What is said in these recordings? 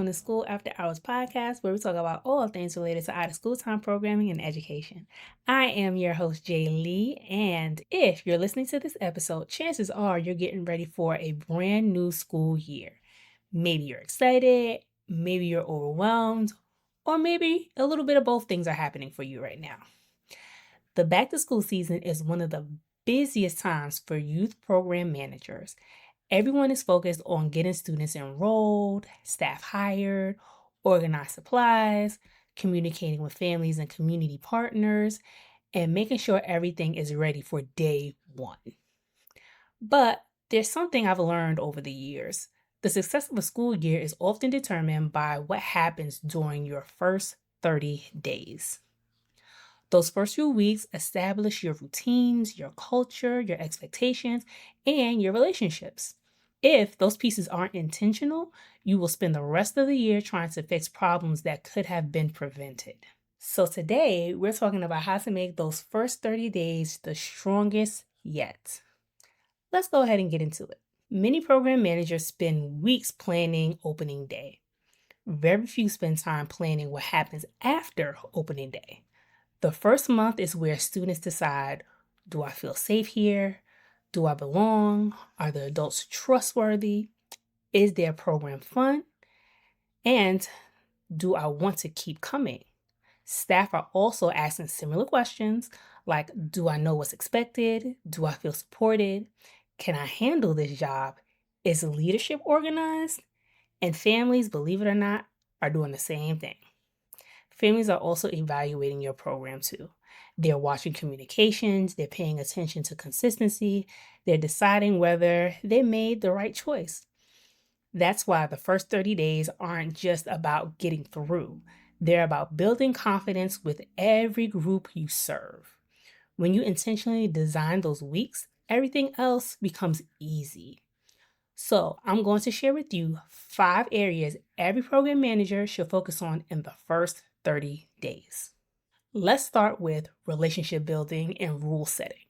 the School After Hours podcast, where we talk about all things related to out of school time programming and education. I am your host, Jay Lee, and if you're listening to this episode, chances are you're getting ready for a brand new school year. Maybe you're excited, maybe you're overwhelmed, or maybe a little bit of both things are happening for you right now. The back to school season is one of the busiest times for youth program managers. Everyone is focused on getting students enrolled, staff hired, organized supplies, communicating with families and community partners, and making sure everything is ready for day one. But there's something I've learned over the years. The success of a school year is often determined by what happens during your first 30 days. Those first few weeks establish your routines, your culture, your expectations, and your relationships. If those pieces aren't intentional, you will spend the rest of the year trying to fix problems that could have been prevented. So today, we're talking about how to make those first 30 days the strongest yet. Let's go ahead and get into it. Many program managers spend weeks planning opening day. Very few spend time planning what happens after opening day. The first month is where students decide, do I feel safe here? Do I belong? Are the adults trustworthy? Is their program fun? And do I want to keep coming? Staff are also asking similar questions like, do I know what's expected? Do I feel supported? Can I handle this job? Is leadership organized? And families, believe it or not, are doing the same thing. Families are also evaluating your program too. They're watching communications, they're paying attention to consistency, they're deciding whether they made the right choice. That's why the first 30 days aren't just about getting through. They're about building confidence with every group you serve. When you intentionally design those weeks, everything else becomes easy. So I'm going to share with you 5 areas every program manager should focus on in the first 30 days. Let's start with relationship building and rule setting.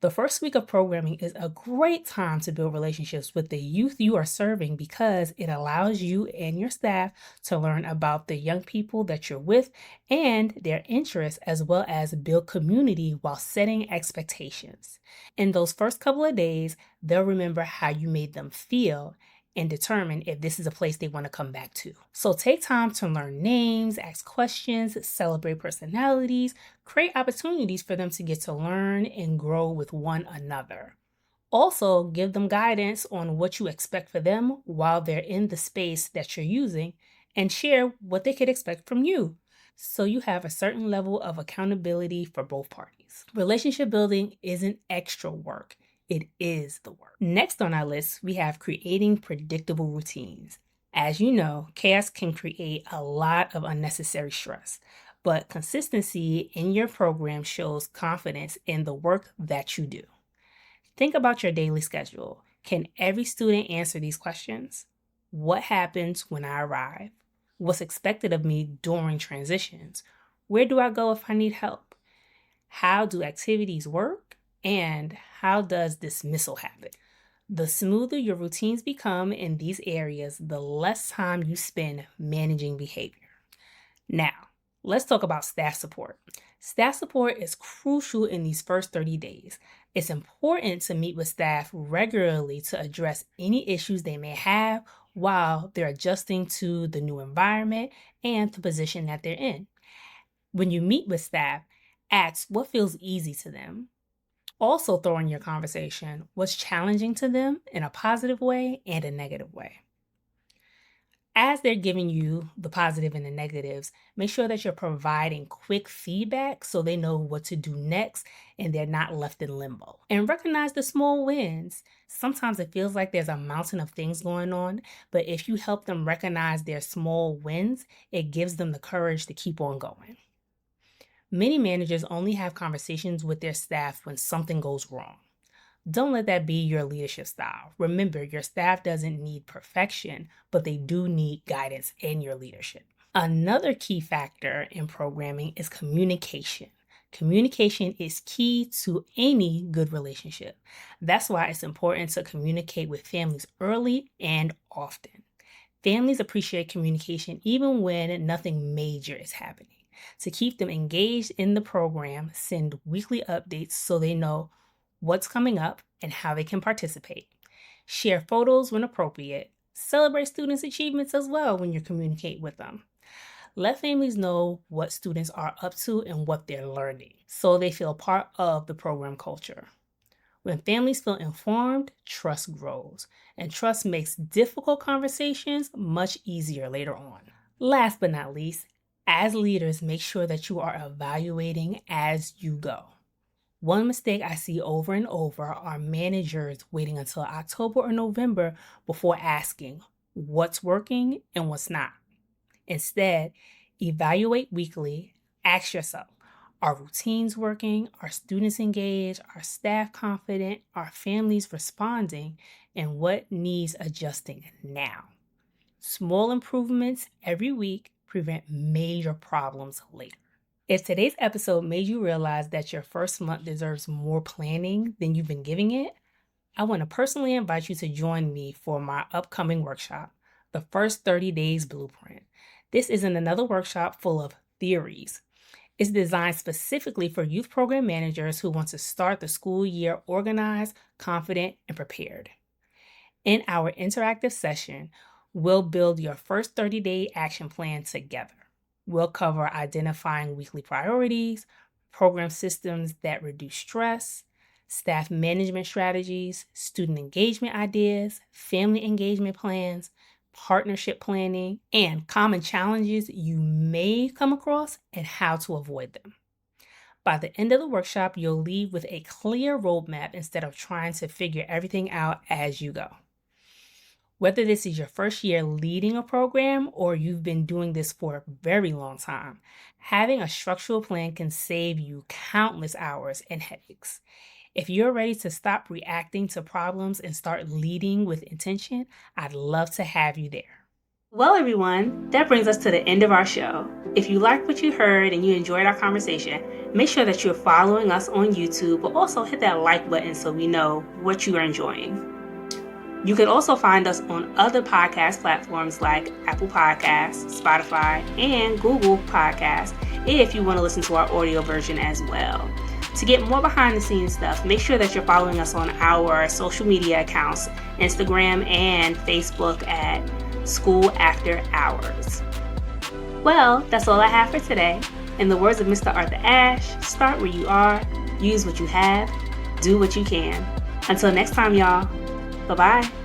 The first week of programming is a great time to build relationships with the youth you are serving because it allows you and your staff to learn about the young people that you're with and their interests, as well as build community while setting expectations. In those first couple of days, they'll remember how you made them feel and determine if this is a place they want to come back to. So take time to learn names, ask questions, celebrate personalities, create opportunities for them to get to learn and grow with one another. Also, give them guidance on what you expect for them while they're in the space that you're using and share what they could expect from you. So you have a certain level of accountability for both parties. Relationship building isn't extra work. It is the work. Next on our list, we have creating predictable routines. As you know, chaos can create a lot of unnecessary stress, but consistency in your program shows confidence in the work that you do. Think about your daily schedule. Can every student answer these questions? What happens when I arrive? What's expected of me during transitions? Where do I go if I need help? How do activities work? And how does dismissal happen? The smoother your routines become in these areas, the less time you spend managing behavior. Now, let's talk about staff support. Staff support is crucial in these first 30 days. It's important to meet with staff regularly to address any issues they may have while they're adjusting to the new environment and the position that they're in. When you meet with staff, ask what feels easy to them. Also throw in your conversation what's challenging to them in a positive way and a negative way. As they're giving you the positive and the negatives, make sure that you're providing quick feedback so they know what to do next and they're not left in limbo. And recognize the small wins. Sometimes it feels like there's a mountain of things going on, but if you help them recognize their small wins, it gives them the courage to keep on going. Many managers only have conversations with their staff when something goes wrong. Don't let that be your leadership style. Remember, your staff doesn't need perfection, but they do need guidance in your leadership. Another key factor in programming is communication. Communication is key to any good relationship. That's why it's important to communicate with families early and often. Families appreciate communication even when nothing major is happening. To keep them engaged in the program, send weekly updates so they know what's coming up and how they can participate. Share photos when appropriate. Celebrate students' achievements as well when you communicate with them. Let families know what students are up to and what they're learning so they feel part of the program culture. When families feel informed, trust grows, and trust makes difficult conversations much easier later on. Last but not least, as leaders, make sure that you are evaluating as you go. One mistake I see over and over are managers waiting until October or November before asking what's working and what's not. Instead, evaluate weekly. Ask yourself, are routines working? Are students engaged? Are staff confident? Are families responding? And what needs adjusting now? Small improvements every week prevent major problems later. If today's episode made you realize that your first month deserves more planning than you've been giving it, I want to personally invite you to join me for my upcoming workshop, The First 30 Days Blueprint. This isn't another workshop full of theories. It's designed specifically for youth program managers who want to start the school year organized, confident, and prepared. In our interactive session, we'll build your first 30-day action plan together. We'll cover identifying weekly priorities, program systems that reduce stress, staff management strategies, student engagement ideas, family engagement plans, partnership planning, and common challenges you may come across and how to avoid them. By the end of the workshop, you'll leave with a clear roadmap instead of trying to figure everything out as you go. Whether this is your first year leading a program or you've been doing this for a very long time, having a structural plan can save you countless hours and headaches. If you're ready to stop reacting to problems and start leading with intention, I'd love to have you there. Well, everyone, that brings us to the end of our show. If you liked what you heard and you enjoyed our conversation, make sure that you're following us on YouTube, but also hit that like button so we know what you are enjoying. You can also find us on other podcast platforms like Apple Podcasts, Spotify, and Google Podcasts if you want to listen to our audio version as well. To get more behind the scenes stuff, make sure that you're following us on our social media accounts, Instagram and Facebook at School After Hours. Well, that's all I have for today. In the words of Mr. Arthur Ashe, start where you are, use what you have, do what you can. Until next time, y'all. Bye-bye.